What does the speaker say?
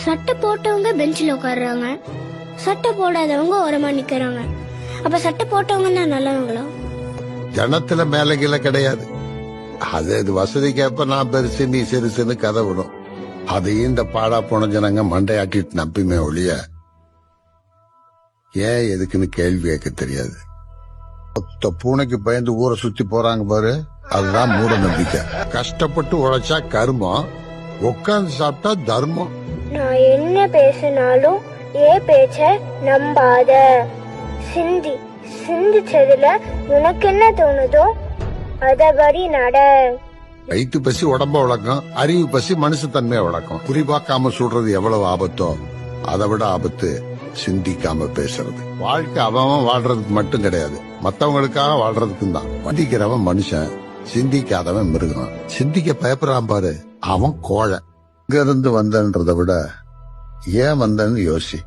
சட்டை போட்டவங்க பெஞ்சில் உட்காடுறாங்க, சட்டை போடாதவங்க ஓரமா நிக்கிறாங்க. அப்ப சட்டை போட்டவங்க தான் நல்லவங்களா? ஜனத்துல மேல கீழே கிடையாது. அது வசதிக்கேற்ப நான் பெருசு நீ சிறுசுன்னு கதை விடும். அதையும் இந்த பாடா போன ஜனங்க மண்டையாட்டிட்டு நம்பிமே ஒழிய ஏன் எதுக்குன்னு கேள்வி கேட்க தெரியாது. மொத்த பூனைக்கு பயந்து ஊரை சுத்தி போறாங்க பாரு, அதுதான் மூட நம்பிக்கை. கஷ்டப்பட்டு உழைச்சா கர்மம், உட்கார்ந்து சாப்பிட்டா தர்மம். நான் என்ன பேசினாலும் ஏன் பேச்ச நம்பாத. சிந்திச்சதுல உனக்கு என்ன தோணுதோ அதபடி நட. வயிற்று பசி உடம்ப வளர்க்கும், அறிவு பசி மனுஷத்தன்மையை வளர்க்கும். குறிப்பாக்காம சொல்றது எவ்வளவு ஆபத்தோ அதை விட ஆபத்து சிந்திக்காம பேசுறது. வாழ்க்கை அவன் வாழ்றதுக்கு மட்டும் கிடையாது, மத்தவங்களுக்காக வாழ்றதுக்கும் தான். சிந்திக்கிறவன் மனுஷன், சிந்திக்காதவன் மிருகம். சிந்திக்க பயப்படுறான் பாரு, அவன் கோழை. இங்க இருந்து வந்தன்றதை விட ஏன் வந்தன்னு யோசி.